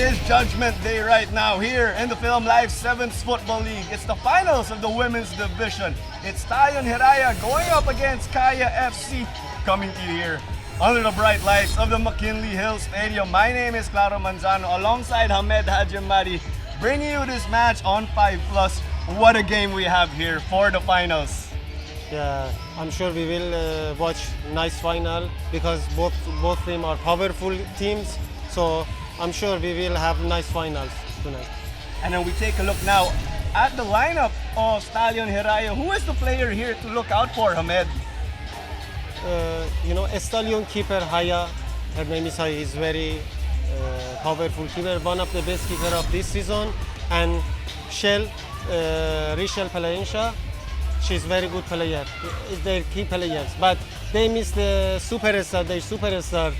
is Judgment Day right now here in the Philam Live 7th Football League. It's the finals of the women's division. It's Stallion Hiraya going up against Kaya FC, coming to you here under the bright lights of the McKinley Hill Stadium. My name is Claro Manzano alongside Hamed Hajimadi, bringing you this match on 5+. What a game we have here for the finals. Yeah, I'm sure we will watch nice final because both teams are powerful teams. So I'm sure we will have nice finals tonight. And then we take a look now at the lineup of Stallion Hiraya. Who is the player here to look out for, Hamed? Stallion keeper Haya, her name is Haya, is very powerful keeper, one of the best keeper of this season. And Rachel Palaensha, she's very good player. It's their key players, but they miss the superstar, their superstar,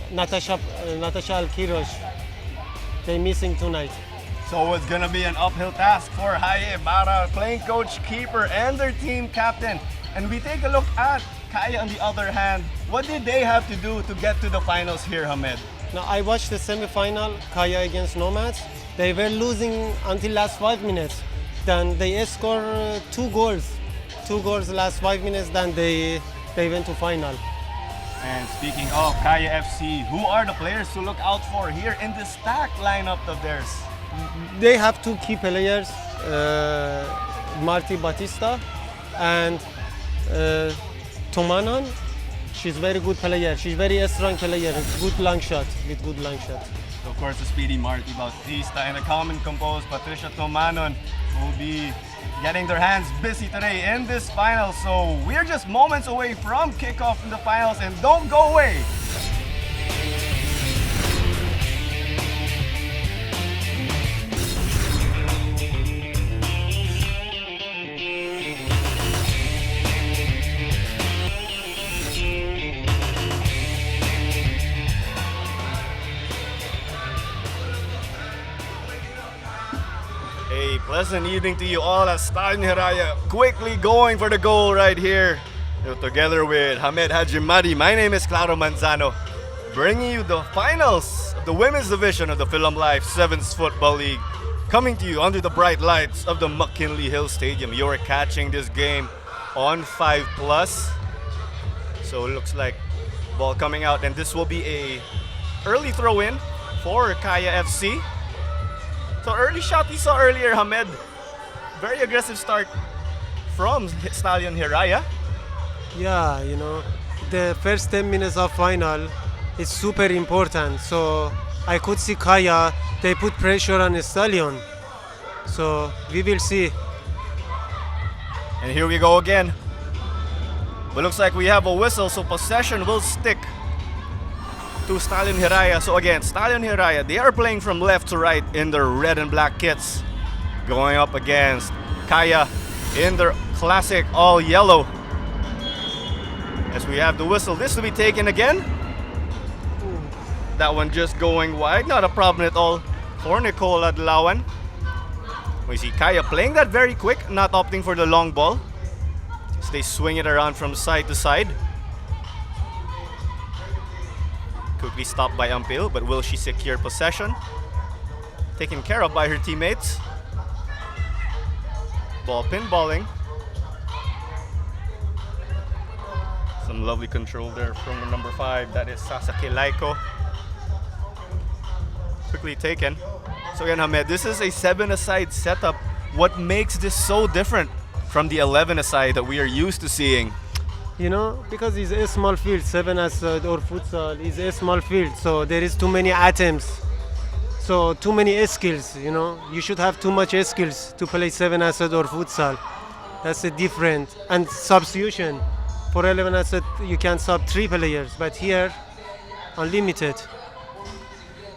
Natasha Alkirosh. They're missing tonight. So it's gonna be an uphill task for Haye Bara, playing coach, keeper, and their team captain. And we take a look at Kaya on the other hand. What did they have to do to get to the finals here, Hamed? Now I watched the semi-final, Kaya against Nomads. They were losing until last 5 minutes. Then they scored 2 goals. 2 goals last 5 minutes, then they went to final. And speaking of Kaya FC, who are the players to look out for here in this stacked lineup of theirs? They have 2 key players, Marti Batista and Tomanon. She's very good player. She's very strong player. Good long shot, with good long shot. Of course, the speedy Marti Bautista and the common composed Patricia Tomanon will be getting their hands busy today in this final. So we're just moments away from kickoff in the finals, and don't go away. A pleasant evening to you all as Stallion Hiraya quickly going for the goal right here. Together with Hamed Hajimadi, my name is Claro Manzano, bringing you the finals of the women's division of the Philam Live 7th Football League. Coming to you under the bright lights of the McKinley Hill Stadium. You're catching this game on 5+. So it looks like ball coming out, and this will be a early throw-in for Kaya FC. So early shot we saw earlier, Hamed. Very aggressive start from Stallion Hiraya. Yeah, the first 10 minutes of final is super important. So I could see Kaya, they put pressure on Stallion. So we will see. And here we go again. But looks like we have a whistle, so possession will stick to Stallion Hiraya. So again, Stallion Hiraya, they are playing from left to right in their red and black kits, going up against Kaya in their classic all yellow. As we have the whistle, this will be taken again. That one just going wide, not a problem at all for Nicole Adlawan. We see Kaya playing that very quick, not opting for the long ball. So they swing it around from side to side. Quickly stopped by Ampil, but will she secure possession? Taken care of by her teammates. Ball pinballing. Some lovely control there from the number 5, that is Sasaki Laiko. Quickly taken. So again, Hamed, this is a 7-a-side setup. What makes this so different from the 11-a-side that we are used to seeing? Because it's a small field, 7-a-side or futsal is a small field, so there is too many items. So too many skills, You should have too much skills to play 7-a-side or futsal. That's a different. And substitution. For 11-a-side, you can sub 3 players, but here, unlimited.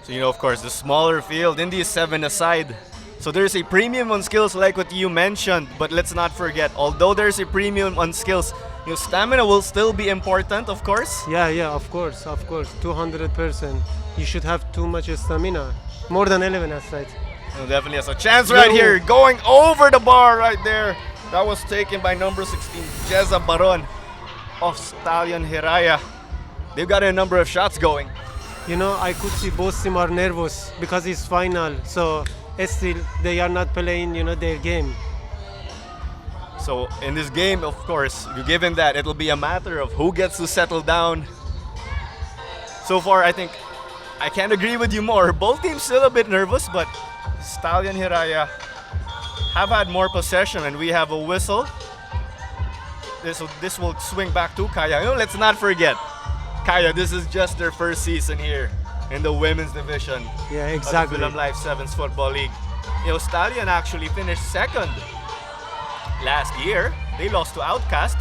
So, of course, the smaller field in the 7-a-side. So there's a premium on skills like what you mentioned, but let's not forget, although there's a premium on skills, stamina will still be important, of course. Yeah, of course, 200%. You should have too much stamina, more than 11-a-side. Definitely has a chance right here, going over the bar right there. That was taken by number 16, Jeza Baron of Stallion Hiraya. They've got a number of shots going. I could see both team are nervous because it's final. So still they are not playing, their game. So in this game, of course, given that it'll be a matter of who gets to settle down. So far, I think I can't agree with you more. Both teams still a bit nervous, but Stallion Hiraya have had more possession, and we have a whistle. This will swing back to Kaya. Let's not forget, Kaya, this is just their first season here in the women's division Yeah, exactly. of the Philam Life Sevens Football League. Stallion actually finished second last year. They lost to Outcast.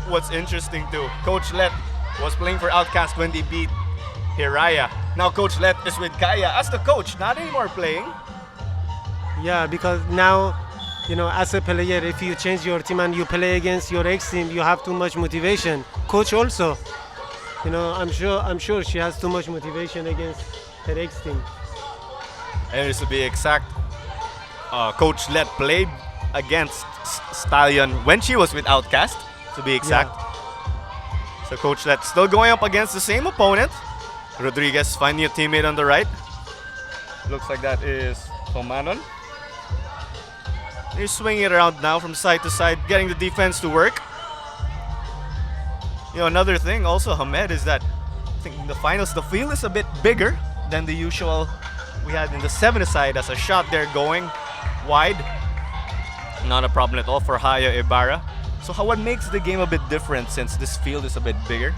What's interesting too, Coach Let was playing for Outcast when they beat Hiraya. Now Coach Let is with Kaya as the coach, not anymore playing. Yeah, because now, as a player, if you change your team and you play against your ex-team, you have too much motivation. Coach also, I'm sure she has too much motivation against her ex-team. And just to be exact, Coach Let played against Stallion when she was with Outcast, to be exact. So Coach Let still going up against the same opponent. Rodriguez finding a teammate on the right. Looks like that is Tomanon. He's swinging it around now from side to side, getting the defense to work. Another thing also, Hamed, is that I think in the finals, the field is a bit bigger than the usual we had in the 7-a-side as a shot there going wide. Not a problem at all for Haya Ibarra. So what makes the game a bit different since this field is a bit bigger?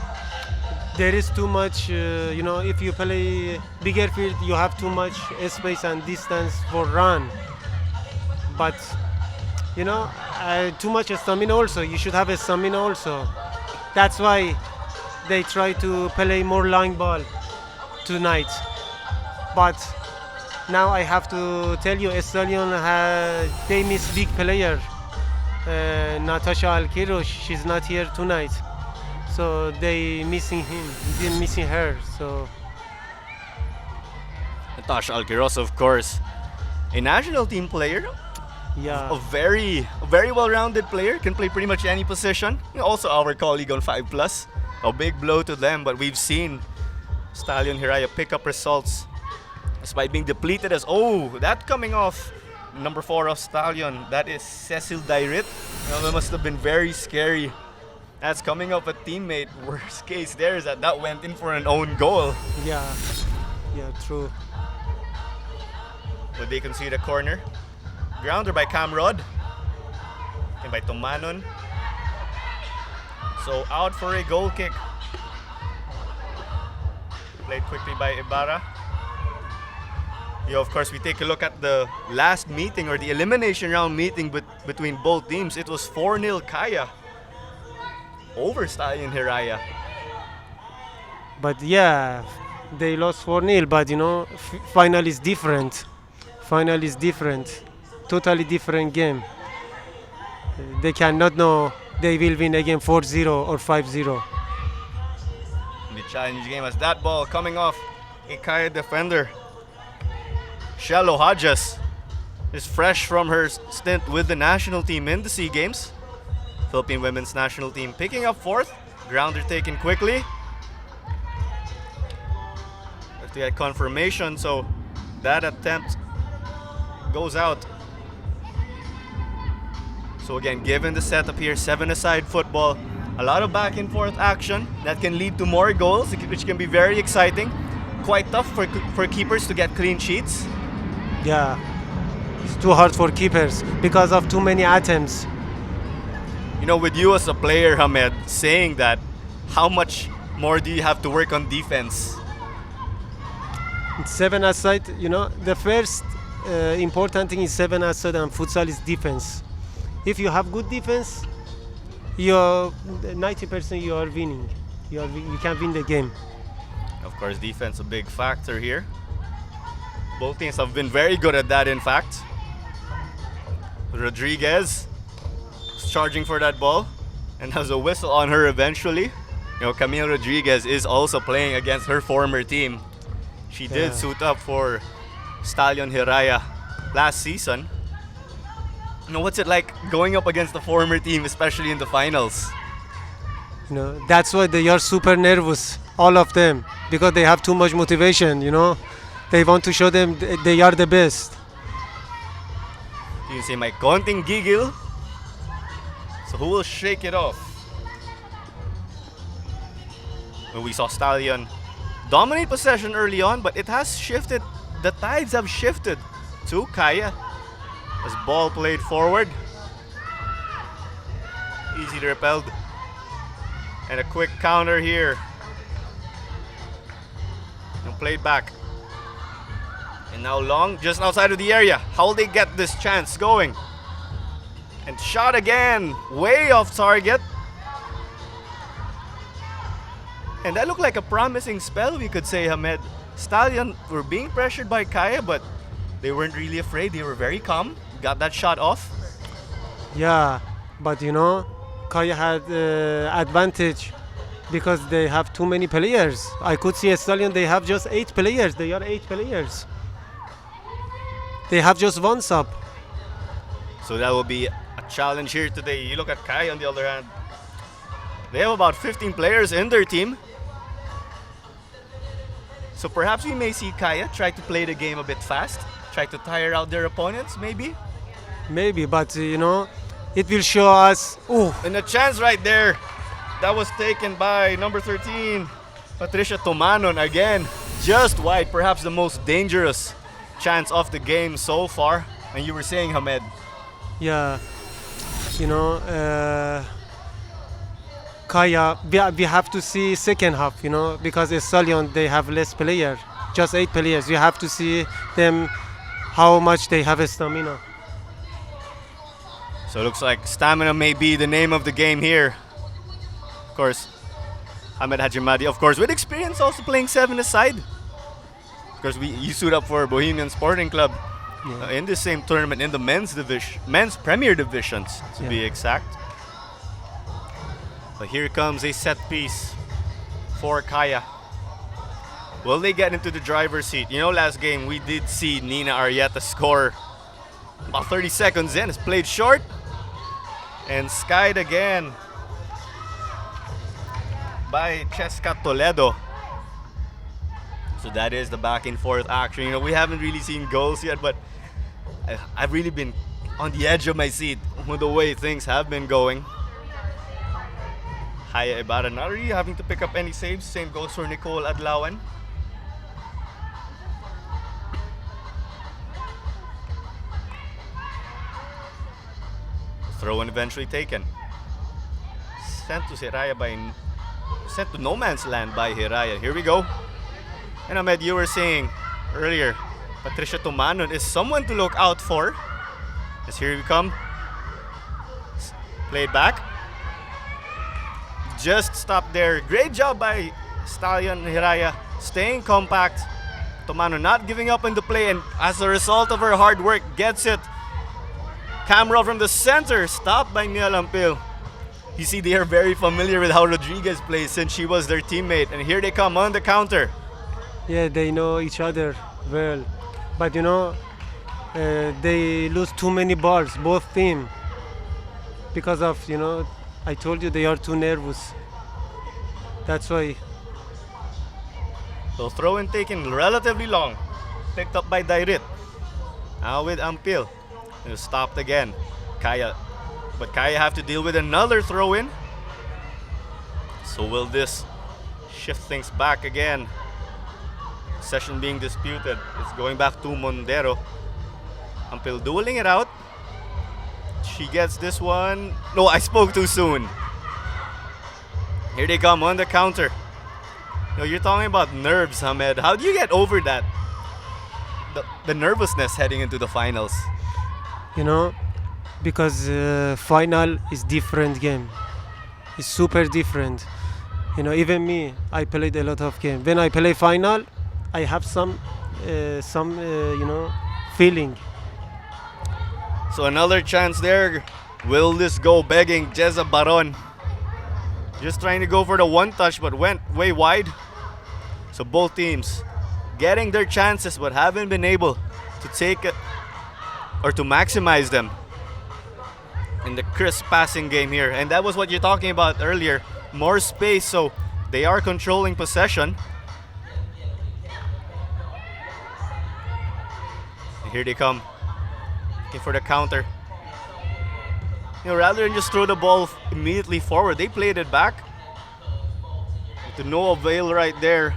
There is too much, if you play bigger field, you have too much space and distance for run. But, too much stamina also. You should have a stamina also. That's why they try to play more long ball tonight. But now I have to tell you, Stallion, they miss big player. Natasha Alkirosh, she's not here tonight. So they missing him, they missing her. So Natasha Alquiros, of course, a national team player. yeah, A very well-rounded player, can play pretty much any position. Also our colleague on 5+. A big blow to them, but we've seen Stallion Hiraya pick up results despite being depleted as that coming off number 4 of Stallion, that is Cecil Dairit. That must have been very scary. That's coming off a teammate. Worst case there is that went in for an own goal. yeah, true. But they concede a corner. Grounder by Camrod and by Tomanon. So out for a goal kick. Played quickly by Ibarra. Of course, we take a look at the last meeting or the elimination round meeting between both teams. It was 4-0 Kaya over Stallion Hiraya. But yeah, they lost 4-0. But final is different. Final is different. Totally different game. They cannot know they will win again 4-0 or 5-0. In the challenge game as that ball coming off a Kaya defender. Shallow Hodges is fresh from her stint with the national team in the SEA Games. Philippine women's national team picking up 4th. Grounder taken quickly. Have to get confirmation, so that attempt goes out. So again, given the setup here, 7-a-side football, a lot of back and forth action that can lead to more goals, which can be very exciting. Quite tough for keepers to get clean sheets. Yeah, it's too hard for keepers because of too many attempts. With you as a player, Hamed, saying that, how much more do you have to work on defense? 7-a-side, the first important thing is 7-a-side and futsal is defense. If you have good defense, you're 90% you are winning. You can win the game. Of course, defense a big factor here. Both teams have been very good at that, in fact. Rodriguez is charging for that ball and has a whistle on her eventually. Camille Rodriguez is also playing against her former team. She did suit up for Stallion Hiraya last season. What's it like going up against the former team, especially in the finals? You know, that's why they are super nervous, all of them, because they have too much motivation. You know, they want to show them they are the best. You can see my konting gigil. So who will shake it off? Well, we saw Stallion dominate possession early on, but it has shifted. The tides have shifted to Kaya as ball played forward. Easily repelled. And a quick counter here. And played back. And now long, just outside of the area. How will they get this chance going? And shot again, way off target. And that looked like a promising spell, we could say, Hamed. Stallion were being pressured by Kaya, but they weren't really afraid. They were very calm. Got that shot off. Yeah, but you know, Kaya had advantage because they have too many players. I could see a Stallion, they have just 8 players. They are 8 players. They have just one sub. So that will be a challenge here today. You look at Kaya on the other hand. They have about 15 players in their team. So perhaps we may see Kaya try to play the game a bit fast. Try to tire out their opponents, maybe. Maybe, but you know, it will show us. Oh, And a chance right there. That was taken by number 13, Patricia Tomanon again. Just wide, perhaps the most dangerous chance of the game so far. And you were saying, Hamed. yeah, you know, Kaya. We have to see second half, you know, because Stallion they have less player, just 8 players. You have to see them how much they have a stamina. So it looks like stamina may be the name of the game here. Of course, Ahmed Hajimadi, of course, with experience also playing 7 aside. Of course, you suit up for Bohemian Sporting Club in the same tournament in the men's Premier Divisions to be exact. But here comes a set piece for Kaya. Will they get into the driver's seat? You know, last game we did see Nina Arieta score about 30 seconds in. It's played short and skied again by Cheska Toledo. So that is the back and forth action. You know, we haven't really seen goals yet, but I've really been on the edge of my seat with the way things have been going. Haya Ibarra not really having to pick up any saves. Same goes for Nicole Adlawan. Throw in eventually taken. Sent to no man's land by Hiraya. Here we go. And Ahmed, you were saying earlier, Patricia Tumanon is someone to look out for. As here we come. Played back. Just stopped there. Great job by Stallion Hiraya, staying compact. Tomano not giving up in the play, and as a result of her hard work, gets it. Camera from the center, stopped by Mia Lampil. You see, they are very familiar with how Rodriguez plays since she was their teammate, and here they come on the counter. Yeah, they know each other well, but you know, they lose too many balls, both team, because of, you know, I told you they are too nervous. That's why. So throw in taken relatively long, picked up by Dairit. Now with Ampil, and stopped again. Kaya, but Kaya have to deal with another throw in. So will this shift things back again? Session being disputed. It's going back to Mondero. Ampil dueling it out. She gets this one. No, I spoke too soon. Here they come on the counter. You know, you're talking about nerves, Hamed. How do you get over that? The nervousness heading into the finals. You know, because final is different game. It's super different. You know, even me, I played a lot of games. When I play final, I have some you know, feeling. So another chance there. Will this go begging Jeza Baron? Just trying to go for the one touch, but went way wide. So both teams getting their chances, but haven't been able to take it or to maximize them in the crisp passing game here. And that was what you're talking about earlier. more space, so they are controlling possession. And here they come, looking for the counter. Rather than just throw the ball immediately forward, they played it back. To no avail right there.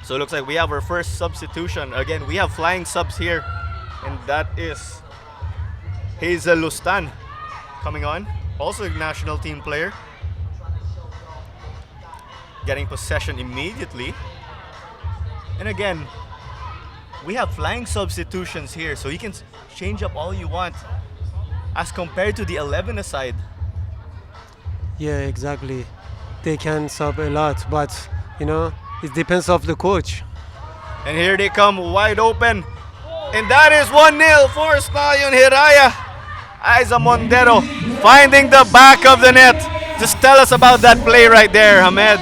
So it looks like we have our first substitution. Again, we have flying subs here, and that is Hazel Lustan coming on, also a national team player. Getting possession immediately. And again, we have flying substitutions here, so you can change up all you want as compared to the 11 aside. Yeah, exactly. They can sub a lot, but it depends of the coach. And here they come wide open. And that is 1-0 for Stallion Hiraya. Aiza Montero finding the back of the net. Just tell us about that play right there, Hamed.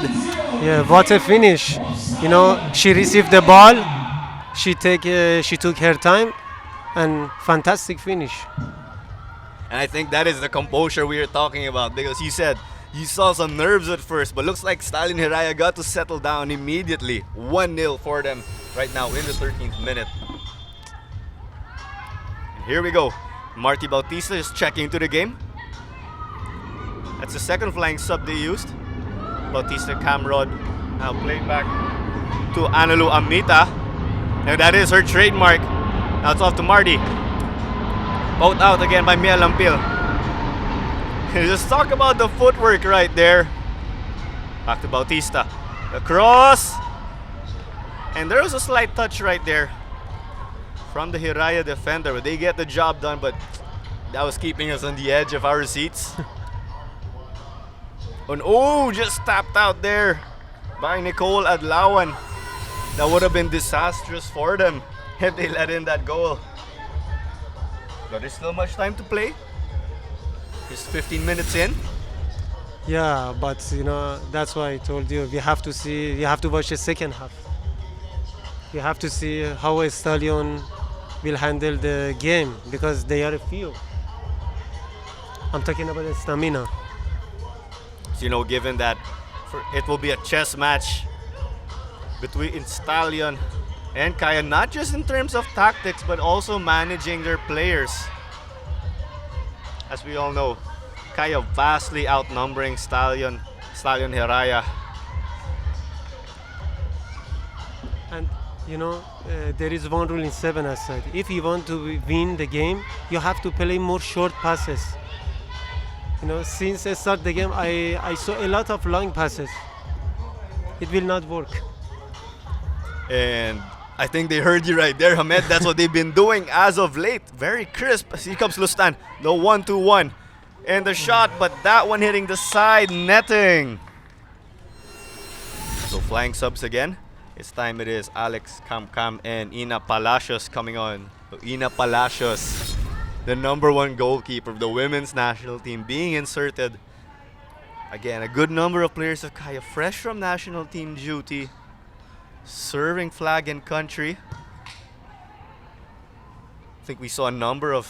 Yeah, what a finish. She received the ball, she took her time, and fantastic finish. And I think that is the composure we were talking about, because you said you saw some nerves at first, but looks like Stallion Hiraya got to settle down immediately. 1-0 for them right now in the 13th minute. And here we go. Marty Bautista is checking into the game. That's the second flying sub they used. Bautista Camrod now played back to Analu Amita. And that is her trademark. Now it's off to Marty. Both out again by Mia Lampil. Just talk about the footwork right there. Back to Bautista. The cross. And there was a slight touch right there from the Hiraya defender, but they get the job done, but that was keeping us on the edge of our seats. And just tapped out there by Nicole Adlawan. That would have been disastrous for them if they let in that goal. But there's still much time to play. Just 15 minutes in. Yeah, but that's why I told you you have to watch the second half. You have to see how a Stallion will handle the game, because they are a few. I'm talking about the stamina. So, given that it will be a chess match between Stallion and Kaya, not just in terms of tactics, but also managing their players. As we all know, Kaya vastly outnumbering Stallion Hiraya. And there is one rule in 7 aside. If you want to win the game, you have to play more short passes. Since I start the game, I saw a lot of long passes. It will not work. And I think they heard you right there, Hamed. That's what they've been doing as of late. Very crisp. Here comes Lustan. The 1-2-1. And the shot, but that one hitting the side netting. So flying subs again. This time it is Alex Camcam and Ina Palacios coming on. So Ina Palacios, the #1 goalkeeper of the women's national team, being inserted. Again, a good number of players of Kaya fresh from national team duty, serving flag and country. I think we saw a number of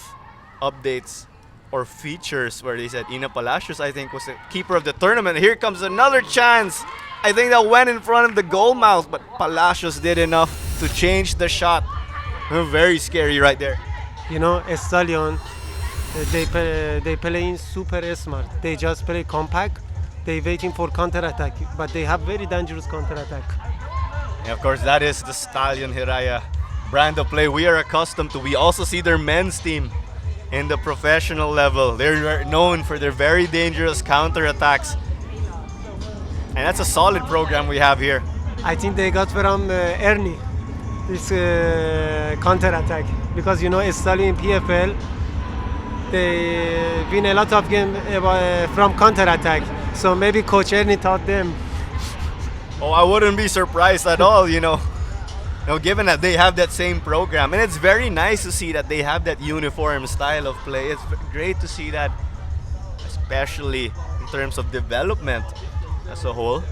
updates or features where they said Ina Palacios, I think, was the keeper of the tournament. Here comes another chance. I think that went in front of the goal mouth, but Palacios did enough to change the shot. Very scary right there. Stallion, they play super smart. They just play compact. They waiting for counter-attack, but they have very dangerous counter-attack. And of course, that is the Stallion Hiraya brand of play we are accustomed to. We also see their men's team in the professional level. They're known for their very dangerous counter-attacks. And that's a solid program we have here. I think they got from Ernie this counter-attack, because Stallion in PFL, they win a lot of games from counter-attack. So maybe Coach Ernie taught them. Oh, I wouldn't be surprised at all, given that they have that same program. And it's very nice to see that they have that uniform style of play. It's great to see that, especially in terms of development as a whole.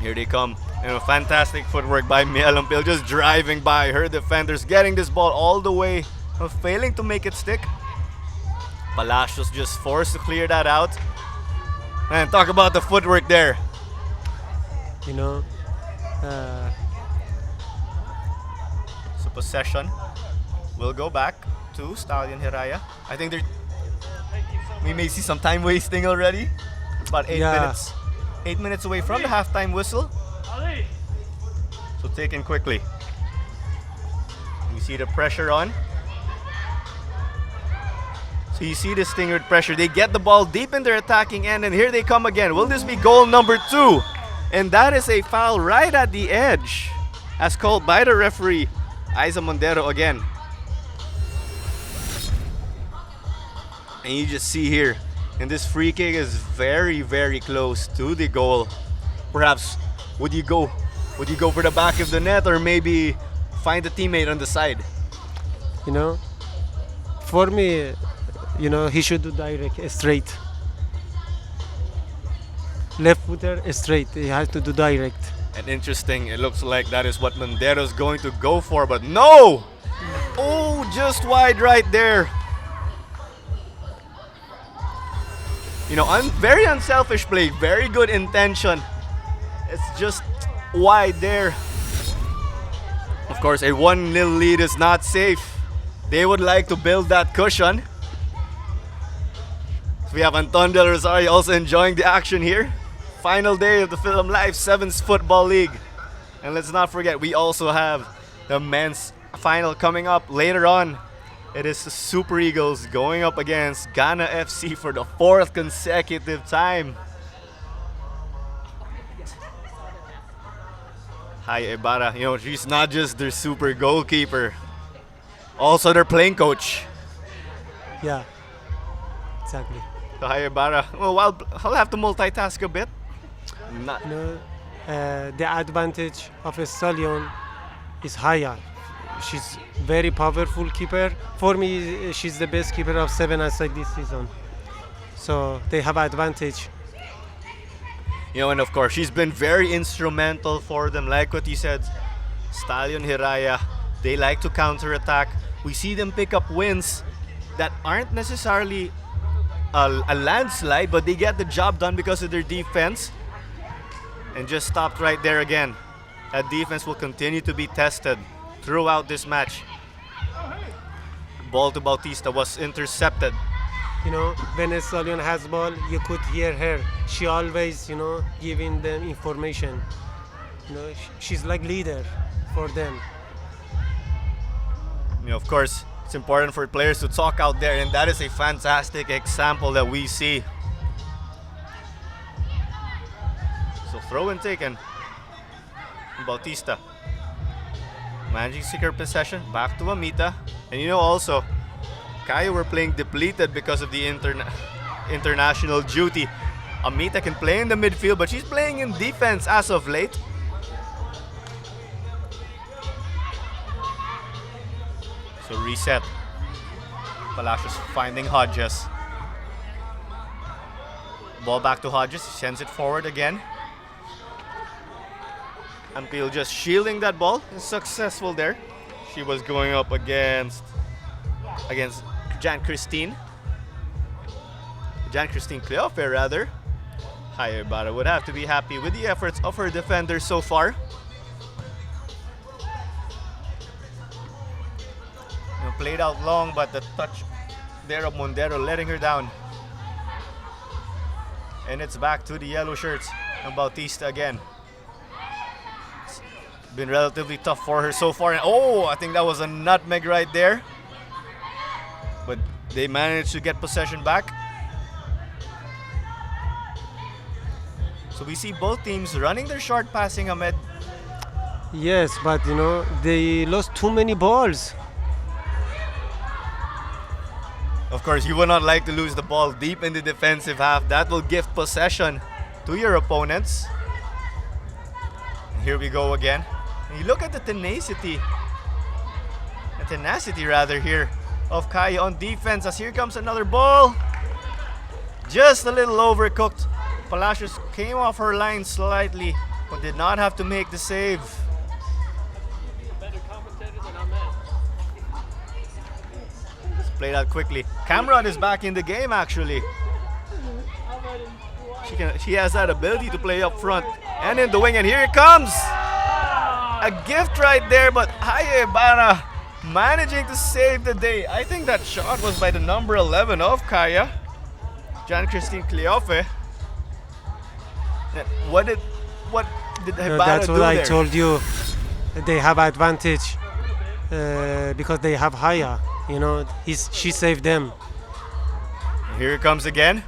Here they come. Fantastic footwork by Mia Lampil, just driving by her defenders, getting this ball all the way, failing to make it stick. Palacios just forced to clear that out. Man, talk about the footwork there. You know, uh, So possession will go back to Stallion Hiraya. I think we may see some time wasting already. About 8 Yeah. minutes. 8 minutes away from the halftime whistle. So taken quickly. You see the pressure on. So you see this thing with pressure. They get the ball deep in their attacking end, and here they come again. Will this be goal number 2? And that is a foul right at the edge, as called by the referee, Aiza Mondero again. And you just see here, and this free kick is very, very close to the goal. Perhaps would you go for the back of the net, or maybe find a teammate on the side? you know, for me, he should do direct, straight. Left footer, straight. He has to do direct. And interesting, it looks like that is what Mondero's going to go for, but no! Oh, just wide right there. Very unselfish play, very good intention. It's just wide there. Of course, a 1-0 lead is not safe. They would like to build that cushion. So we have Anton Del Rosario also enjoying the action here. Final day of the Philam Live Sevens Football League. And let's not forget, we also have the men's final coming up later on. It is the Super Eagles going up against Ghana FC for the 4th consecutive time. Hi Ibarra, she's not just their super goalkeeper, also their playing coach. Yeah, exactly. So hi Ibarra. Well, I'll have to multitask a bit. Not, The advantage of a Stallion is higher. She's very powerful keeper. For me, she's the best keeper of 7-a-side this season. So they have advantage. and of course, she's been very instrumental for them. Like what you said, Stallion Hiraya, they like to counterattack. We see them pick up wins that aren't necessarily a landslide, but they get the job done because of their defense. And just stopped right there again. That defense will continue to be tested throughout this match. Ball to Bautista was intercepted. When a Stallion has ball, you could hear her. She always, giving them information. She's like leader for them. Of course, it's important for players to talk out there, and that is a fantastic example that we see. So throw in taken. Bautista. Managing secure possession. Back to Amita. And also, Kaya were playing depleted because of the international duty. Amita can play in the midfield, but she's playing in defense as of late. So reset. Palacios finding Hodges. Ball back to Hodges. Sends it forward again. Ampil just shielding that ball. Successful there. She was going up against Jan Christine Cleofe rather. Ibarra would have to be happy with the efforts of her defenders so far. Played out long, but the touch there of Mondero letting her down. And it's back to the yellow shirts and Bautista again. Been relatively tough for her so far. And I think that was a nutmeg right there. But they managed to get possession back. So we see both teams running their short passing, Ahmed. Yes, but they lost too many balls. Of course, you would not like to lose the ball deep in the defensive half. That will give possession to your opponents. And here we go again. And you look at the tenacity here of Kaya on defense, as here comes another ball. Just a little overcooked. Palacios came off her line slightly, but did not have to make the save. Played out quickly. Cameron is back in the game actually. She has that ability to play up front and in the wing. And here it comes. A gift right there, but Hiraya Ibarra managing to save the day. I think that shot was by the number 11 of Kaya, Jan-Christine Cleofe. What did Ibarra That's do what I there? told you. They have advantage because they have Haya. You know, she saved them. Here it comes again.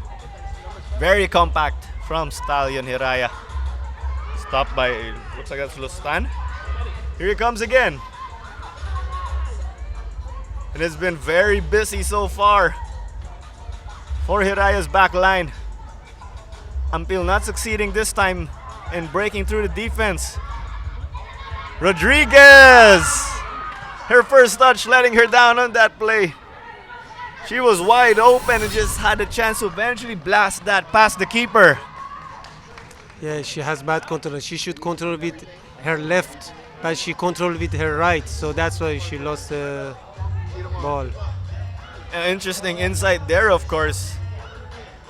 Very compact from Stallion Hiraya. Stopped by, looks like that's Lustan. Here it comes again. It has been very busy so far for Hiraya's back line. Until not succeeding this time in breaking through the defense. Rodriguez! Her first touch letting her down on that play. She was wide open and just had a chance to eventually blast that past the keeper. Yeah, she has bad control. She should control with her left, but she controlled with her right. So that's why she lost the ball. An interesting insight there, of course.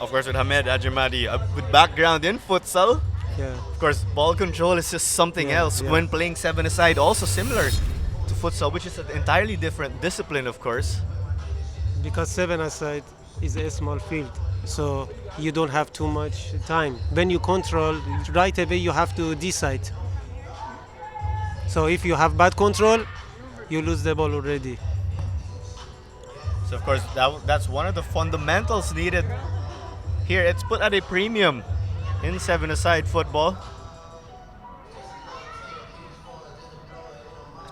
Of course, with Hamed Hajimadi, with background in futsal. Yeah. Of course, ball control is just something else. Yeah. When playing 7-a-side, also similar to futsal, which is an entirely different discipline, of course. Because 7-a-side is a small field, so you don't have too much time. When you control, right away you have to decide. So if you have bad control, you lose the ball already. So, of course, that's one of the fundamentals needed here. It's put at a premium in 7-a-side football.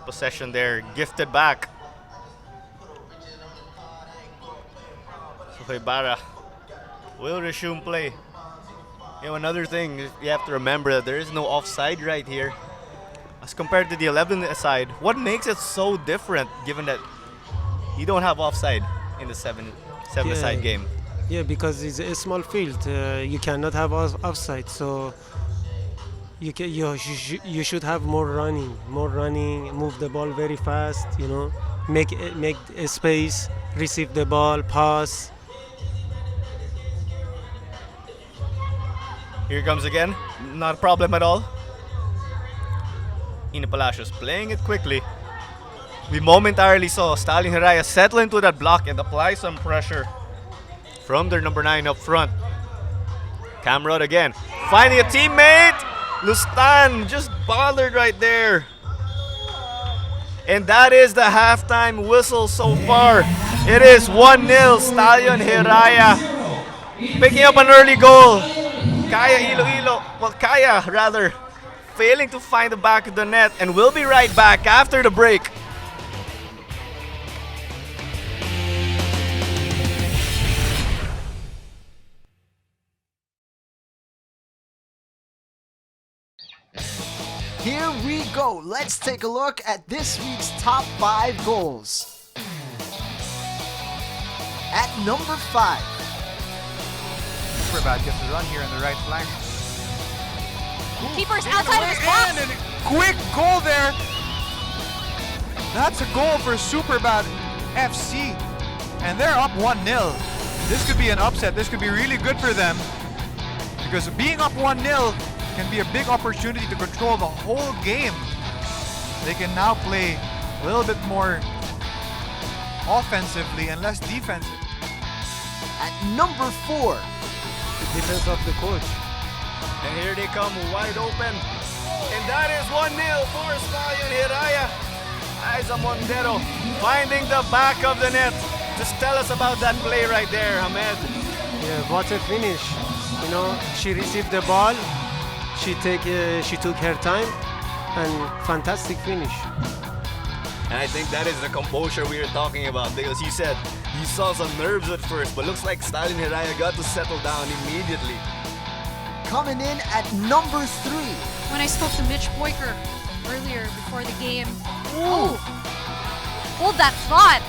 Possession there, gifted back. So Ibarra will resume play. You know, another thing you have to remember that there is no offside right here. As compared to the 11-a-side, what makes it so different given that you don't have offside in the 7-a-side game? Yeah, because it's a small field. You cannot have offside, so you should have more running, move the ball very fast. You know, make a space, receive the ball, pass. Here it comes again, not a problem at all. Ina Palacios playing it quickly. We momentarily saw Stallion Hiraya settle into that block and apply some pressure from their number 9 up front. Camrod again, finding a teammate. Lustan just bothered right there. And that is the halftime whistle so far. It is 1-0 Stallion Hiraya. Picking up an early goal. Kaya rather, failing to find the back of the net, and we'll be right back after the break. Here we go. Let's take a look at this week's top 5 goals. At number 5. Superbad gets a run here on the right flank. Keeper's outside of his box. And a quick goal there. That's a goal for Superbad FC. And they're up 1-0. This could be an upset. This could be really good for them. Because being up 1-0 can be a big opportunity to control the whole game. They can now play a little bit more offensively and less defensive. At number 4. The defense of the coach. And here they come wide open. And that is 1-0 for Stallion Hiraya. Aiza Montero finding the back of the net. Just tell us about that play right there, Hamed. Yeah, what a finish. You know, she received the ball. She took her time, and fantastic finish. And I think that is the composure we were talking about, because you said you saw some nerves at first, but looks like Stallion Hiraya got to settle down immediately. Coming in at number 3. When I spoke to Mitch Boyker earlier before the game, hold that thought.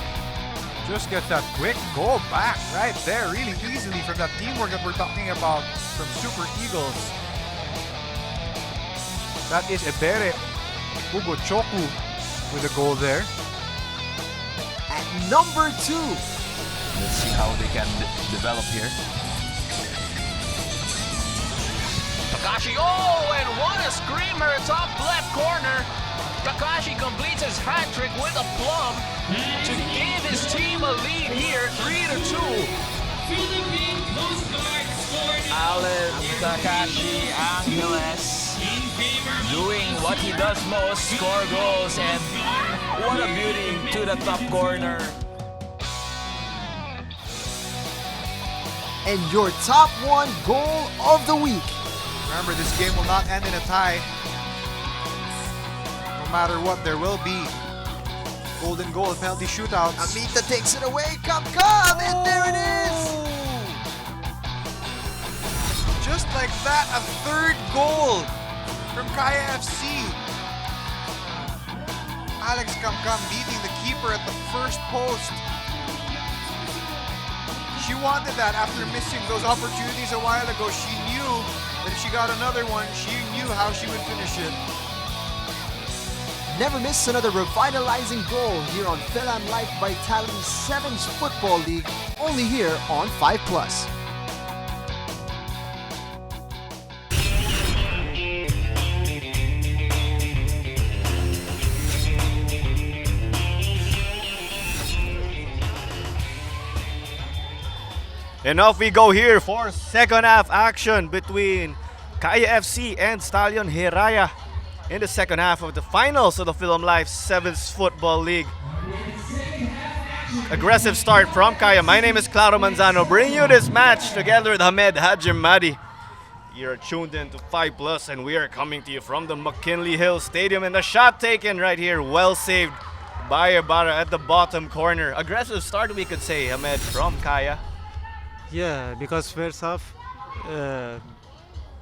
Just gets that quick goal back right there really easily from that teamwork that we're talking about from Super Eagles. That is Ebere Ugo Choku with a goal there. At number 2. Let's see how they can develop here. Kakashi. Oh, and what a screamer, top left corner. Kakashi completes his hat trick with a plum to give his team a lead here, 3-2. Alan Kakashi Angeles doing what he does most, score goals, and what a beauty to the top corner. And your top one goal of the week. Remember, this game will not end in a tie. No matter what, there will be golden goal penalty shootouts. Amita takes it away, come, and there it is! Just like that, a third goal from Kaya FC. Alex Kamkam beating the keeper at the first post. She wanted that after missing those opportunities a while ago. She knew that if she got another one, she knew how she would finish it. Never miss another revitalizing goal here on Philam Life Vitality 7's Football League, only here on 5+. And off we go here for second half action between Kaya FC and Stallion Hiraya in the second half of the finals of the Philam Life 7's Football League. Aggressive start from Kaya. My name is Claro Manzano, bringing you this match together with Hamed Hajimadi. You're tuned in to 5+, and we are coming to you from the McKinley Hill Stadium, and the shot taken right here, well saved by Ibarra at the bottom corner. Aggressive start, we could say, Hamed, from Kaya. Yeah, because first half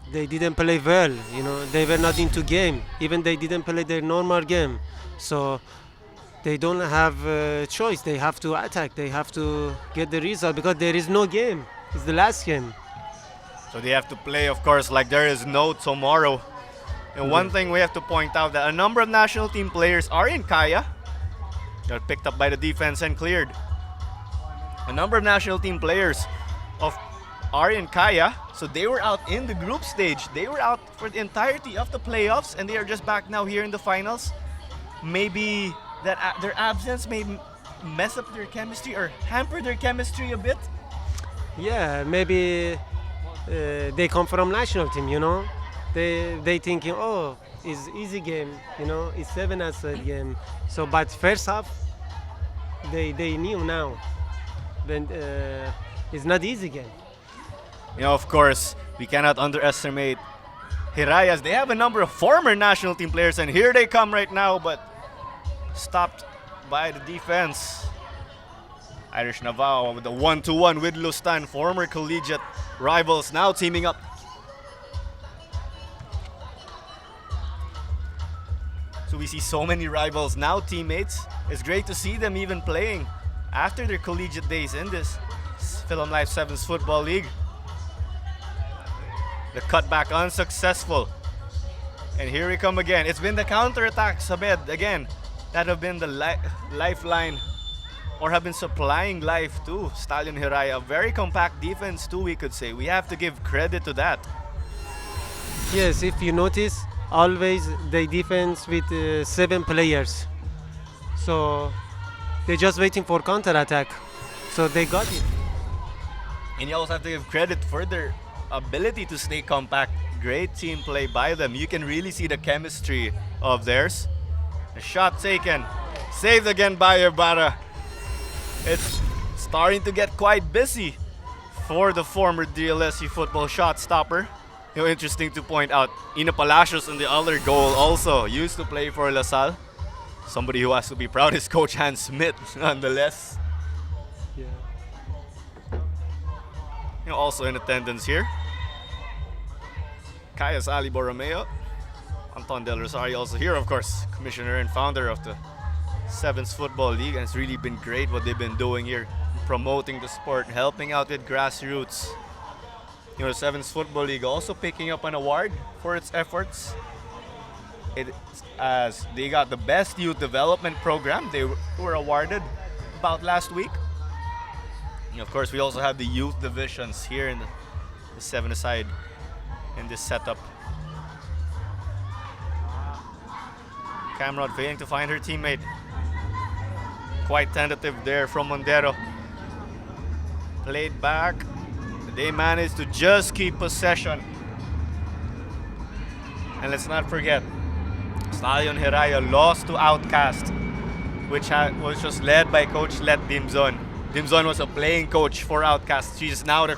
they didn't play well. You know, they were not into game. Even they didn't play their normal game. So they don't have a choice. They have to attack. They have to get the result because there is no game. It's the last game. So they have to play, of course, like there is no tomorrow. And one thing we have to point out that a number of national team players are in Kaya. They're picked up by the defense and cleared. A number of national team players are in Kaya, so they were out in the group stage. They were out for the entirety of the playoffs, and they are just back now here in the finals. Maybe that their absence may mess up their chemistry or hamper their chemistry a bit. Yeah, maybe they come from national team. You know, they thinking, oh, it's easy game. You know, it's 7 as a game. So, but first half, they knew now. Then it's not easy game. You know, of course, we cannot underestimate Hirayas. They have a number of former national team players, and here they come right now, but stopped by the defense. Irish Navao with the 1-1 with Lustan, former collegiate rivals, now teaming up. So we see so many rivals now teammates. It's great to see them even playing after their collegiate days in this Philam Life 7's Football League. The cutback unsuccessful. And here we come again. It's been the counter-attack, Sabed, again, that have been the lifeline or have been supplying life to Stallion Hiraya. A very compact defense too, we could say. We have to give credit to that. Yes, if you notice, always they defense with 7 players. So they're just waiting for counter-attack. So they got it. And you also have to give credit for their ability to stay compact. Great team play by them. You can really see the chemistry of theirs. A shot taken. Saved again by Ibarra. It's starting to get quite busy for the former DLSU football shot stopper. You know, interesting to point out, Ina Palacios in the other goal also used to play for La Salle. Somebody who has to be proud is Coach Hans Smith, nonetheless. Yeah. You know, also in attendance here, Kaya's Ali Borromeo, Anton Del Rosario also here, of course, commissioner and founder of the 7's Football League, and it's really been great what they've been doing here, promoting the sport, helping out with grassroots. You know, the 7's Football League also picking up an award for its efforts. As they got the best youth development program they were awarded about last week. And of course, we also have the youth divisions here in the 7 aside in this setup. Cameron failing to find her teammate. Quite tentative there from Mondero. Played back. They managed to just keep possession. And let's not forget, Stallion Hiraya lost to Outcast, which was just led by Coach Let Dimzon. Dimzon was a playing coach for Outcast. She's now the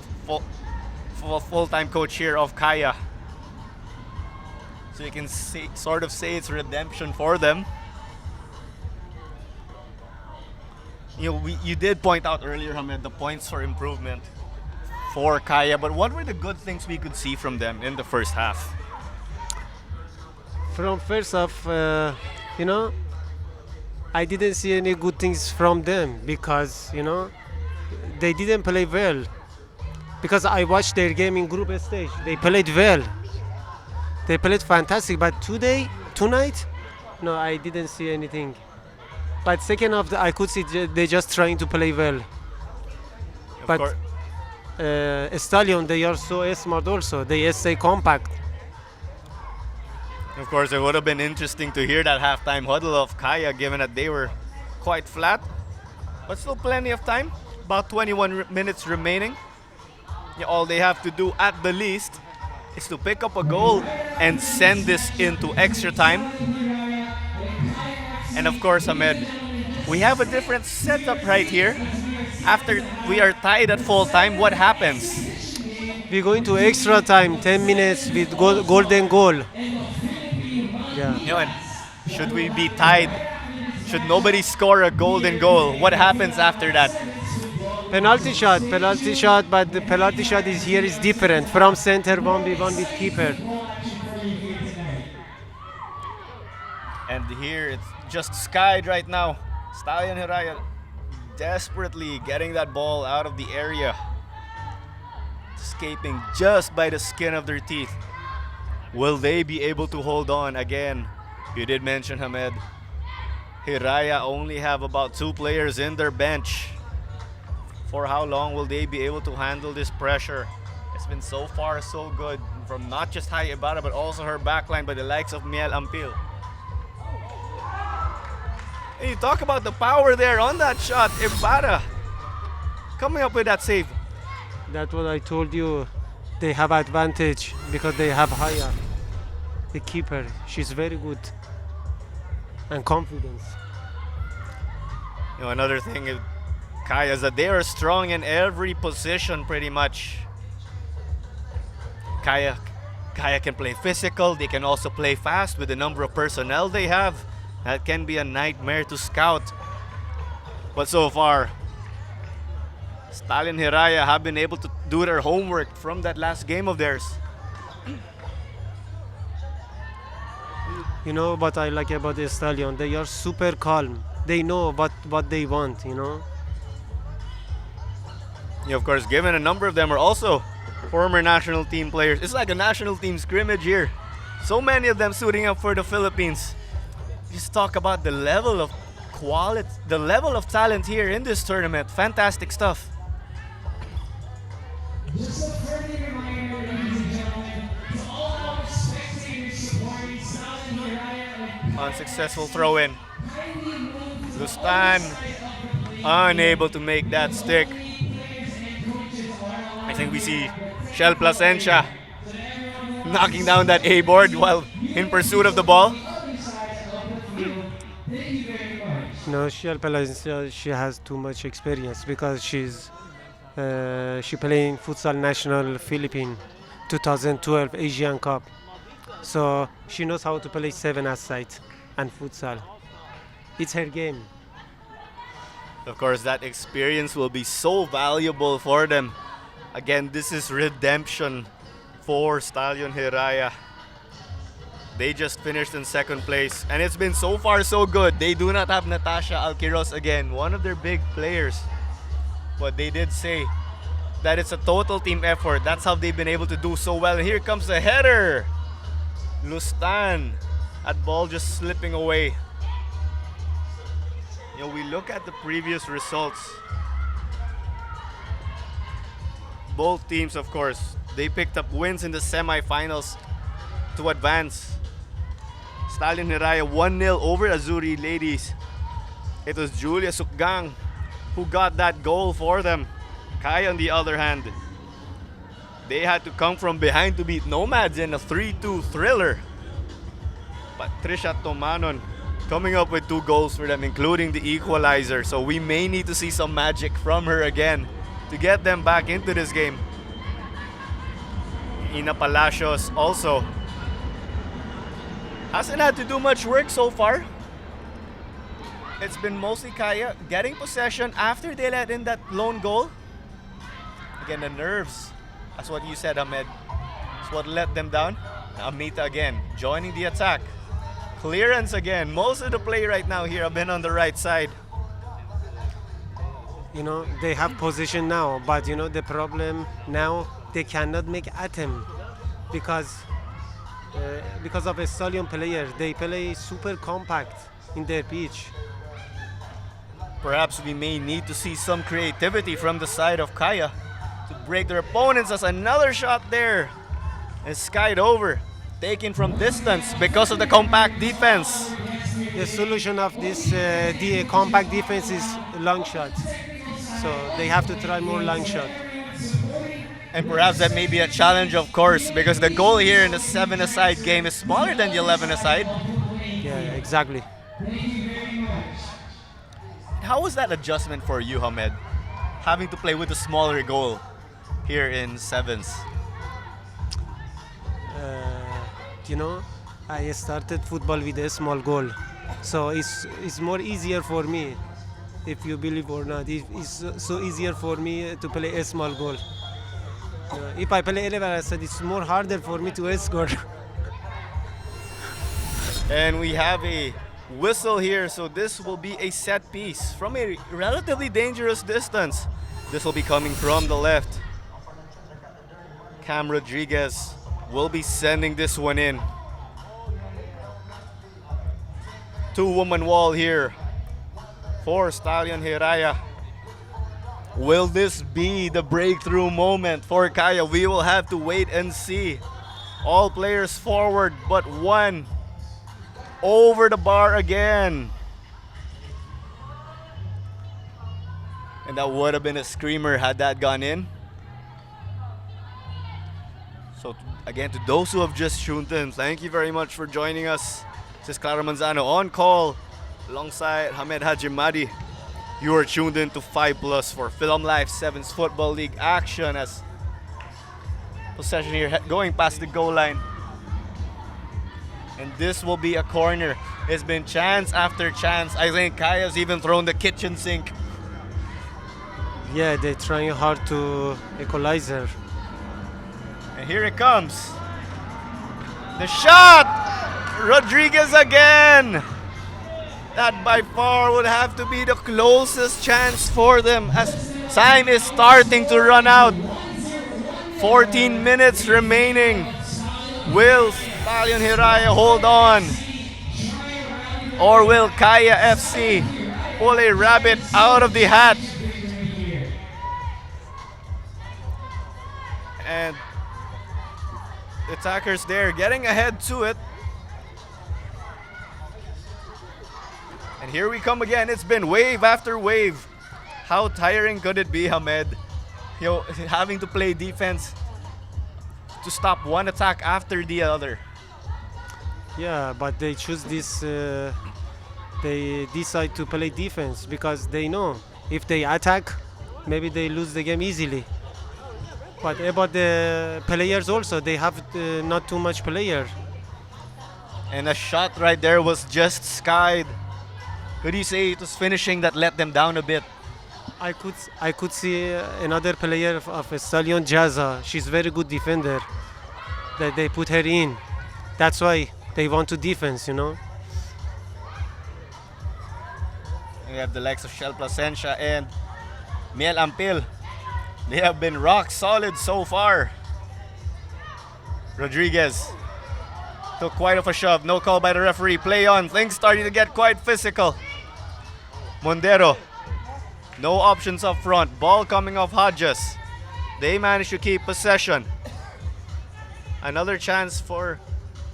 full-time coach here of Kaya. So you can sort of say it's redemption for them. You did point out earlier, Hamed, the points for improvement for Kaya, but what were the good things we could see from them in the first half? From first half, I didn't see any good things from them because, they didn't play well. Because I watched their game in group stage. They played well. They played fantastic. But tonight, no, I didn't see anything. But second half, I could see they just trying to play well. Of course. Stallion, they are so smart also. They stay compact. Of course, it would have been interesting to hear that halftime huddle of Kaya, given that they were quite flat. But still plenty of time. About 21 minutes remaining. All they have to do at the least is to pick up a goal and send this into extra time. And of course, Ahmed, we have a different setup right here. After we are tied at full time, what happens? We go into extra time, 10 minutes with golden goal. Yeah. And should we be tied? Should nobody score a golden goal? What happens after that? Penalty shot, but the penalty shot is different from center 1v1 with keeper. And here it's just skied right now. Stallion Hiraya desperately getting that ball out of the area. Escaping just by the skin of their teeth. Will they be able to hold on again? You did mention, Hamed, Hiraya only have about 2 players in their bench. For how long will they be able to handle this pressure? It's been so far so good from not just Hai Ibarra but also her backline by the likes of Miel Ampil. And you talk about the power there on that shot. Ibarra coming up with that save. That's what I told you. They have advantage because they have Haya, the keeper. She's very good and confidence. Another thing is Kaya is that they are strong in every position pretty much. Kaya can play physical. They can also play fast with the number of personnel they have. That can be a nightmare to scout. But so far, Stallion Hiraya have been able to do their homework from that last game of theirs. You know what I like about the Stallion? They are super calm. They know what they want, Of course, given a number of them are also former national team players. It's like a national team scrimmage here. So many of them suiting up for the Philippines. Just talk about the level of quality, the level of talent here in this tournament. Fantastic stuff. Just a friendly reminder, ladies and gentlemen, to all our spectators supporting Stallion Hiraya. Unsuccessful throw-in. Lustan unable to make that stick. I think we see Shell Plasencia knocking down that A-board while in pursuit of the ball. No, Shell Palacio, she has too much experience because she playing futsal national Philippines 2012 Asian Cup. So she knows how to play 7-a-side and futsal. It's her game. Of course, that experience will be so valuable for them. Again, this is redemption for Stallion Hiraya. They just finished in second place, and it's been so far so good. They do not have Natasha Alquiros again, one of their big players. But they did say that it's a total team effort. That's how they've been able to do so well. And here comes the header. Lustan. That ball just slipping away. We look at the previous results. Both teams, of course, They picked up wins in the semifinals to advance. Stallion Hiraya 1-0 over Azuri ladies. It was Julia Sukgang who got that goal for them. Kaya, on the other hand, they had to come from behind to beat Nomads in a 3-2 thriller. Patricia Tomanon coming up with 2 goals for them, including the equalizer. So we may need to see some magic from her again to get them back into this game. Ina Palacios also hasn't had to do much work so far. It's been mostly Kaya getting possession after they let in that lone goal. Again, the nerves. That's what you said, Ahmed. That's what let them down. Amita again joining the attack. Clearance again. Most of the play right now here have been on the right side. You know, they have position now, but you know the problem now, they cannot make attempt because of a Stallion player. They play super compact in their pitch. Perhaps we may need to see some creativity from the side of Kaya to break their opponents, as another shot there is skied over, taken from distance because of the compact defense. The solution of this the compact defense is long shots. So they have to try more long shot. And perhaps that may be a challenge, of course, because the goal here in the 7-a-side game is smaller than the 11-a-side. Yeah, exactly. How was that adjustment for you, Hamed? Having to play with a smaller goal here in sevens. You know, I started football with a small goal, so it's more easier for me. If you believe or not, it's so easier for me to play a small goal. If I play 11, I said it's more harder for me to score. And we have a whistle here, so this will be a set piece from a relatively dangerous distance. This will be coming from the left. Cam Rodriguez will be sending this one in. 2-woman wall here for Stallion Hiraya. Will this be the breakthrough moment for Kaya? We will have to wait and see. All players forward, but one over the bar again. And that would have been a screamer had that gone in. So again, to those who have just tuned in, thank you very much for joining us. This is Clara Manzano on call alongside Hamed Hajimadi. You are tuned in to 5 Plus for Philam Life 7's Football League action, as possession here going past the goal line. And this will be a corner. It's been chance after chance. I think Kaya's even thrown the kitchen sink. Yeah, they're trying hard to equalize her. And here it comes. The shot! Rodriguez again! That by far would have to be the closest chance for them, as time is starting to run out. 14 minutes remaining. Will Stallion Hiraya hold on? Or will Kaya FC pull a rabbit out of the hat? And the attackers there getting ahead to it. And here we come again. It's been wave after wave. How tiring could it be, Hamed? You know, having to play defense to stop one attack after the other. Yeah, but they choose this. They decide to play defense because they know if they attack, maybe they lose the game easily. But about the players also, they have not too much player. And a shot right there was just skied. Could you say it was finishing that let them down a bit? I could see another player of Stallion, Jaza. She's very good defender. That they put her in. That's why they want to defense, you know. We have the likes of Shell Placencia and Miel Ampil. They have been rock solid so far. Rodriguez took quite of a shove. No call by the referee. Play on. Things starting to get quite physical. Mondero. No options up front. Ball coming off Hodges. They managed to keep possession. Another chance for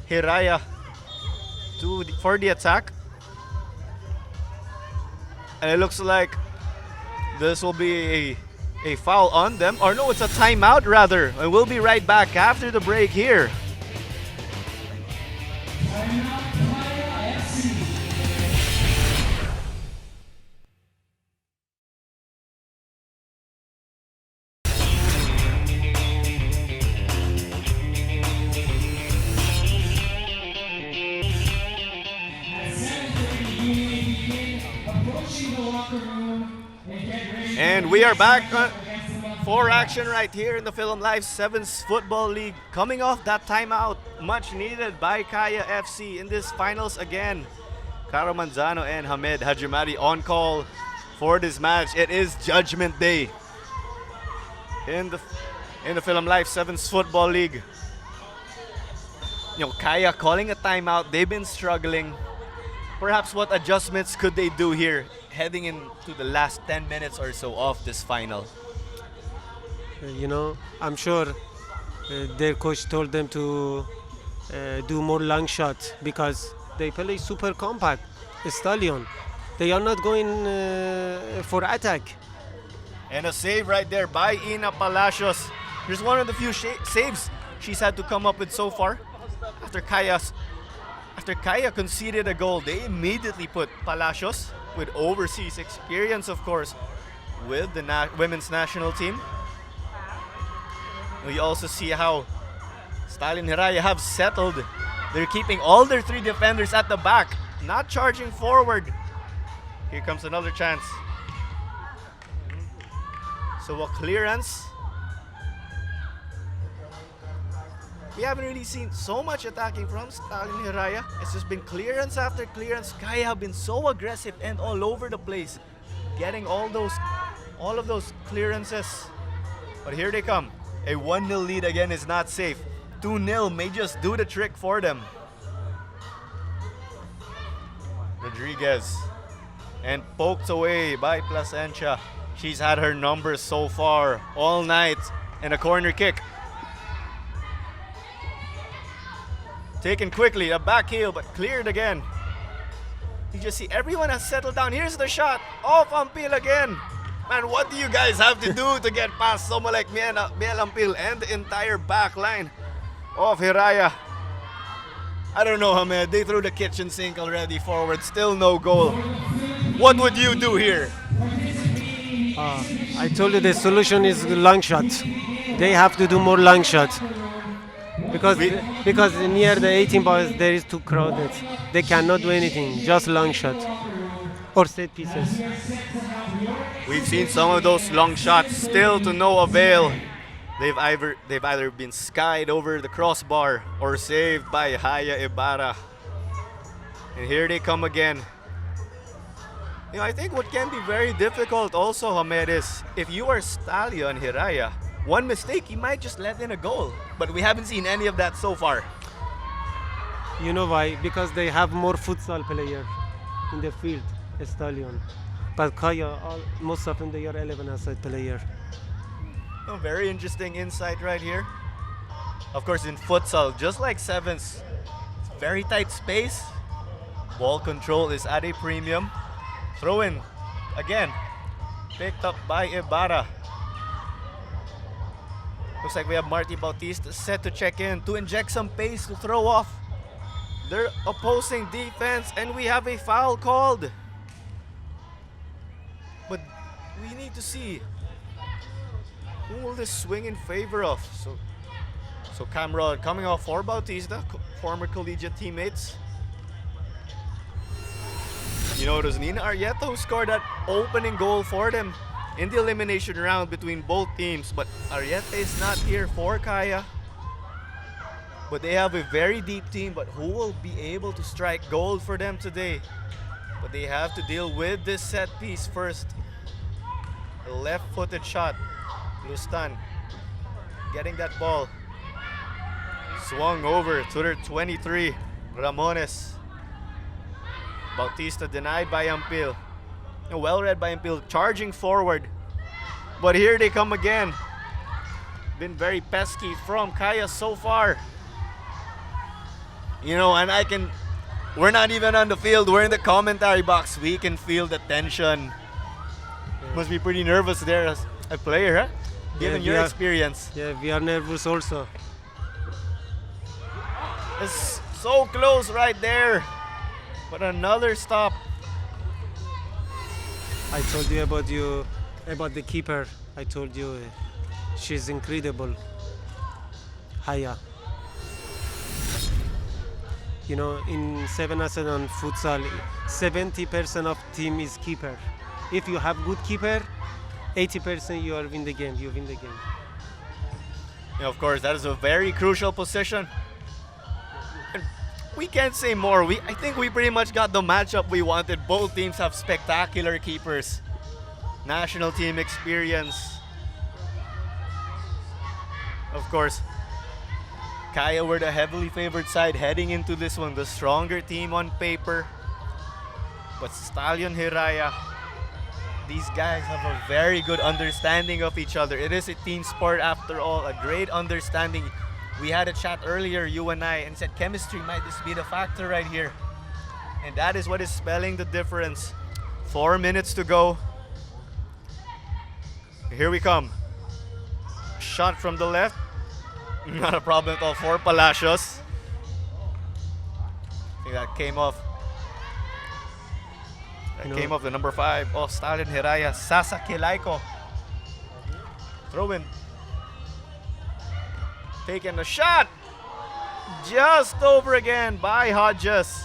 Hiraya for the attack. And it looks like this will be a foul on them. Or no, it's a timeout rather. And we'll be right back after the break here. And we are back for action right here in the Philam Live 7's Football League. Coming off that timeout, much needed by Kaya FC in this finals again. Caro Manzano and Hamed Hajimari on call for this match. It is Judgment Day in the Philam Live 7's Football League. You know, Kaya calling a timeout. They've been struggling. Perhaps what adjustments could they do here heading into the last 10 minutes or so of this final? You know, I'm sure their coach told them to do more long shots because they play super compact. Stallion, they are not going for attack. And a save right there by Ina Palacios. Here's one of the few saves she's had to come up with so far. After Kaya conceded a goal, they immediately put Palacios, with overseas experience, of course, with the women's national team. We also see how Stallion Hiraya have settled. They're keeping all their three defenders at the back, not charging forward. Here comes another chance. So a clearance. We haven't really seen so much attacking from Stallion Hiraya. It's just been clearance after clearance. Kaya have been so aggressive and all over the place, getting all of those clearances. But here they come. A 1-0 lead again is not safe. 2-0 may just do the trick for them. Rodriguez, and poked away by Plasencia. She's had her numbers so far all night. And a corner kick. Taken quickly, a back heel, but cleared again. You just see everyone has settled down. Here's the shot off Ampil again. Man, what do you guys have to do to get past someone like Miel Ampil and the entire back line of Hiraya? I don't know, Hamed. They threw the kitchen sink already forward. Still no goal. What would you do here? I told you the solution is long shot. They have to do more long shots. Because near the 18 boys there is too crowded. They cannot do anything, just long shot or set pieces. We've seen some of those long shots still to no avail. They've either been skied over the crossbar or saved by Haya Ibarra. And here they come again. You know, I think what can be very difficult also, Hamed, is if you are Stallion Hiraya, one mistake, you might just let in a goal. But we haven't seen any of that so far. You know why? Because they have more futsal players in the field, Stallion. But Kaya, most of them, they are 11-aside player. Oh, very interesting insight right here. Of course, in futsal, just like sevens, it's very tight space. Ball control is at a premium. Throw in, again, picked up by Ibarra. Looks like we have Marty Bautista set to check in to inject some pace to throw off their opposing defense, and we have a foul called. But we need to see who will this swing in favor of. So Camrod coming off for Bautista, former collegiate teammates. You know, it was Nina Arrieta who scored that opening goal for them in the elimination round between both teams. But Arrieta is not here for Kaya. But they have a very deep team, but who will be able to strike gold for them today? But they have to deal with this set piece first. The left-footed shot. Lustan getting that ball. Swung over to their 23, Ramones. Bautista denied by Ampil. Well read by Ampil, charging forward. But here they come again. Been very pesky from Kaya so far. You know, and we're not even on the field, we're in the commentary box. We can feel the tension. Must be pretty nervous there as a player, huh? Given your experience. Yeah, we are nervous also. It's so close right there. But another stop. I told you about the keeper. I told you she's incredible. Haya. You know, in 7 as on futsal, 70% of team is keeper. If you have good keeper, 80% you are win the game. You win the game. Yeah, of course, that is a very crucial position. And we can't say more. I think we pretty much got the matchup we wanted. Both teams have spectacular keepers. National team experience. Of course, Kaya were the heavily favored side heading into this one. The stronger team on paper. But Stallion, Hiraya, these guys have a very good understanding of each other. It is a team sport after all, a great understanding. We had a chat earlier, you and I, and said chemistry might just be the factor right here. And that is what is spelling the difference. 4 minutes to go. Here we come. Shot from the left. Not a problem at all for Palacios. I think that came off. That came off the number 5 of Stallion Hiraya, Sasaki Laiko. Throw in. Taking the shot. Just over again by Hodges.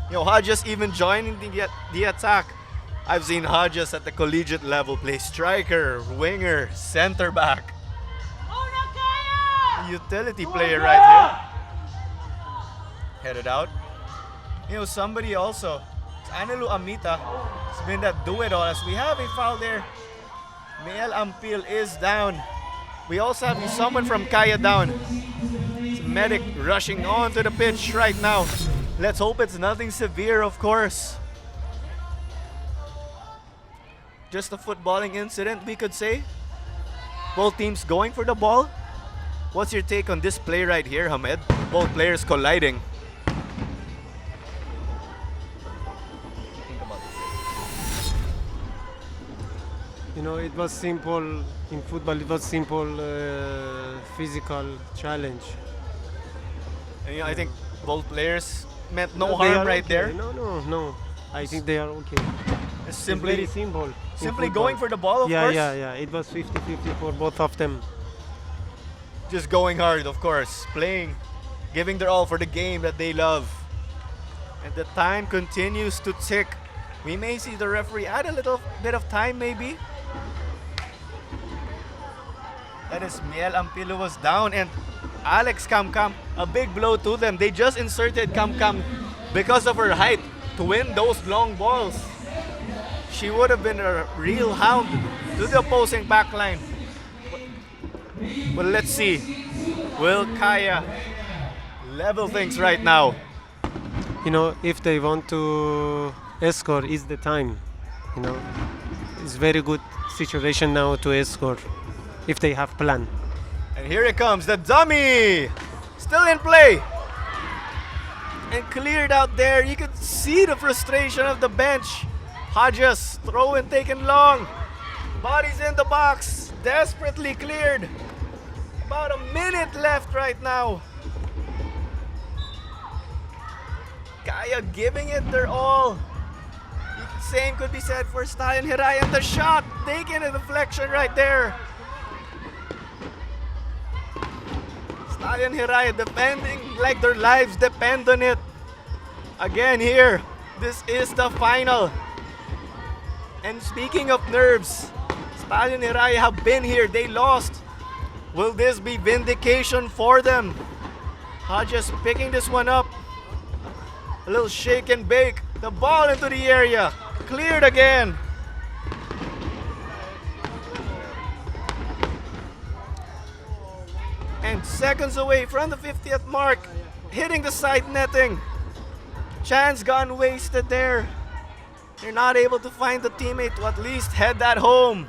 You know, Hodges even joining the attack. I've seen Hodges at the collegiate level play striker, winger, center back. Utility player right here. Headed out. You know, somebody also, Anelu Amita, has been that do-it-all as we have a foul there. Mel Ampil is down. We also have someone from Kaya down. It's a medic rushing onto the pitch right now. Let's hope it's nothing severe, of course. Just a footballing incident, we could say. Both teams going for the ball. What's your take on this play right here, Hamed? Both players colliding. You know, it was simple. In football, it was simple physical challenge. And, you know, I think both players meant no They harm are right okay. there. No. I think they are okay. It's It's simply very simple. in simply football. going for the ball, of course. Yeah. It was 50-50 for both of them. Just going hard, of course. Playing, giving their all for the game that they love. And the time continues to tick. We may see the referee add a little bit of time, maybe. That is Miel Ampilo was down, and Alex Kamkam, a big blow to them. They just inserted Kamkam because of her height to win those long balls. She would have been a real hound to the opposing backline. But let's see. Will Kaya level things right now? You know, if they want to score, is the time. You know, it's very good situation now to score if they have plan. And here it comes, the dummy! Still in play. And cleared out there. You could see the frustration of the bench. Hodges, throw and taken long. Bodies in the box, desperately cleared. About a minute left right now. Kaya giving it their all. Same could be said for Stallion Hiraya, and the shot, taking a deflection right there. Stallion Hiraya defending like their lives depend on it. Again here, this is the final. And speaking of nerves, Stallion Hiraya have been here, they lost. Will this be vindication for them? Hodges picking this one up. A little shake and bake. The ball into the area. Cleared again. And seconds away from the 50th mark. Hitting the side netting. Chance gone wasted there. They're not able to find the teammate to at least head that home.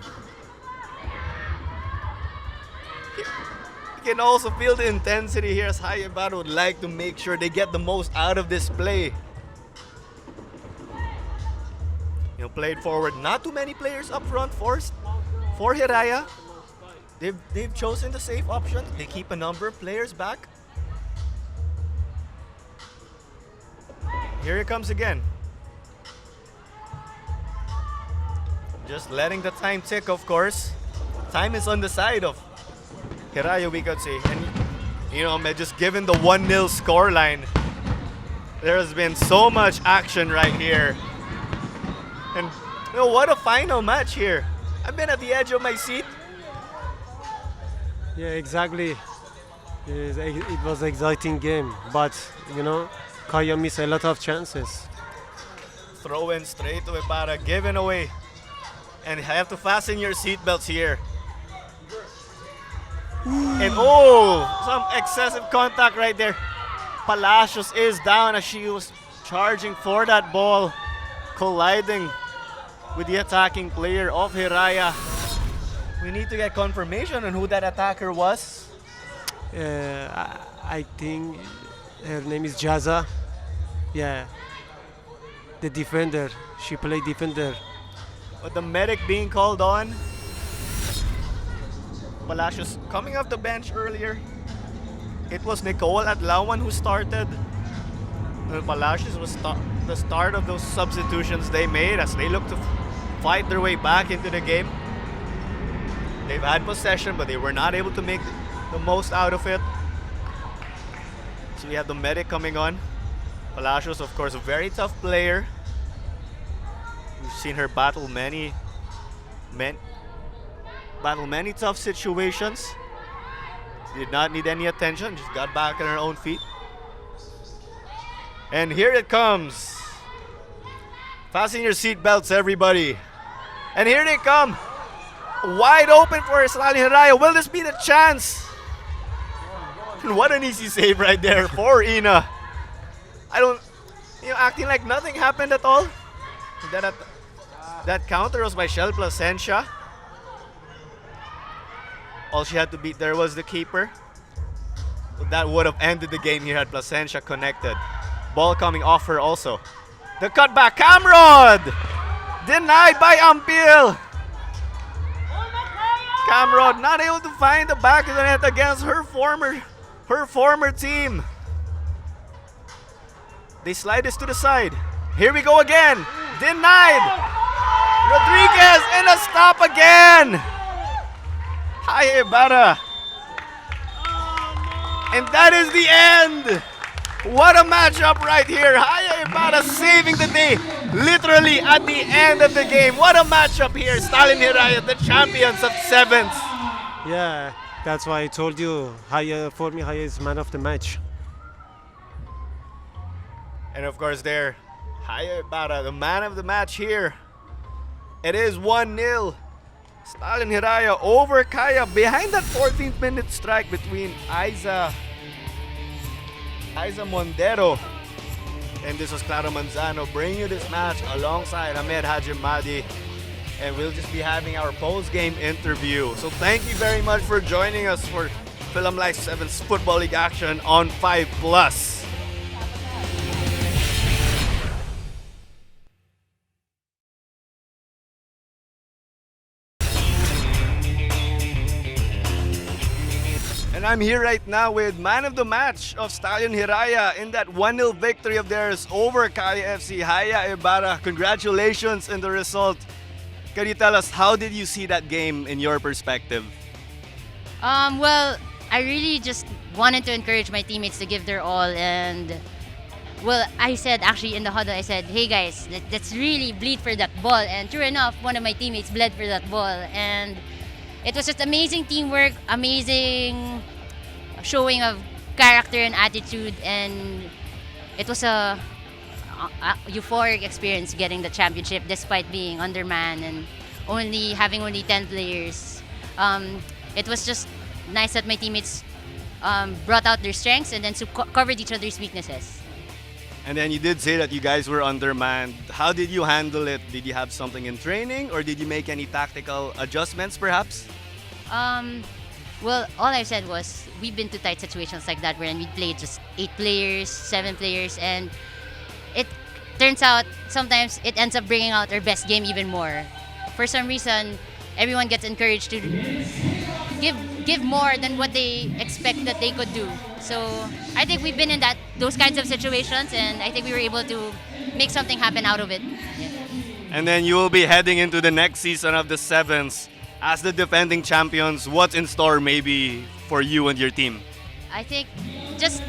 can also feel the intensity here as Hayabara would like to make sure they get the most out of this play. Played forward. Not too many players up front for Hiraya. They've chosen the safe option. They keep a number of players back. Here it comes again. Just letting the time tick, of course. Time is on the side of Hiraya, we could say. And, just given the 1-0 scoreline, there has been so much action right here. And what a final match here. I've been at the edge of my seat. Yeah, exactly. It was an exciting game, but Kaya missed a lot of chances. Throw in straight to Ibarra, given away. And you have to fasten your seatbelts here. And some excessive contact right there. Palacios is down as she was charging for that ball, colliding with the attacking player of Hiraya. We need to get confirmation on who that attacker was. I think her name is Jaza. Yeah, the defender. She played defender. With the medic being called on. Palacios coming off the bench earlier. It was Nicole Adlawan who started. Palacios was the start of those substitutions they made as they look to fight their way back into the game. They've had possession, but they were not able to make the most out of it. So we have the medic coming on. Palacios, of course, a very tough player. We've seen her battle many tough situations. She did not need any attention, just got back on her own feet. And here it comes. Fasten your seatbelts, everybody. And here they come. Wide open for Stallion Hiraya. Will this be the chance? What an easy save right there for Ina. Acting like nothing happened at all. That counter was by Shell Placencia. All she had to beat there was the keeper. But that would have ended the game here had Placencia connected. Ball coming off her also. The cutback, Camrod! Denied by Ampil. Camrod not able to find the back of the net against her former team. They slide this to the side. Here we go again. Denied. Rodriguez and a stop again. Hi, Ibarra. And that is the end. What a matchup right here. Haya Ibarra saving the day literally at the end of the game. What a matchup here. Stallion Hiraya, the champions of sevens. Yeah, that's why I told you, for me, Haya is man of the match. And of course there, Haya Ibarra, the man of the match here. It is 1-0. Stallion Hiraya over Kaya behind that 14th minute strike between Aiza Mondero. And this was Claro Manzano bringing you this match alongside Ahmed Hajimadi. And we'll just be having our post-game interview. So thank you very much for joining us for Philam Life 7's Football League action on 5+. And I'm here right now with man of the match of Stallion Hiraya in that 1-0 victory of theirs over Kaya FC, Haya Ibarra. Congratulations on the result. Can you tell us, how did you see that game in your perspective? Well, I really just wanted to encourage my teammates to give their all, and well, I said actually in the huddle, I said, hey guys, let's really bleed for that ball. And sure enough, one of my teammates bled for that ball. And it was just amazing teamwork, amazing showing of character and attitude, and it was a euphoric experience getting the championship despite being undermanned and having only 10 players. It was just nice that my teammates brought out their strengths and then covered each other's weaknesses. And then you did say that you guys were undermanned. How did you handle it? Did you have something in training, or did you make any tactical adjustments perhaps? Well, all I said was we've been to tight situations like that wherein we played just 8 players, 7 players, and it turns out sometimes it ends up bringing out our best game even more. For some reason, everyone gets encouraged to give more than what they expect that they could do. So I think we've been in those kinds of situations, and I think we were able to make something happen out of it. Yeah. And then you will be heading into the next season of the Sevens. As the defending champions, what's in store maybe for you and your team? I think just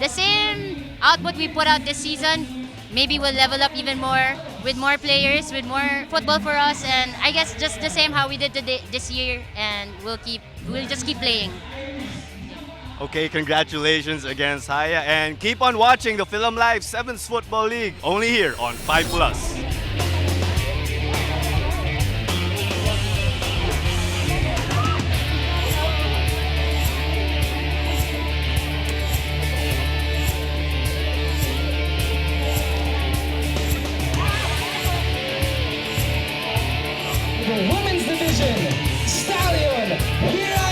the same output we put out this season, maybe we'll level up even more with more players, with more football for us, and I guess just the same how we did this year, and we'll just keep playing. Okay, congratulations against Haya, and keep on watching the Philam Live Sevens Football League only here on 5 Plus. The women's division, Stallion, Hiraya.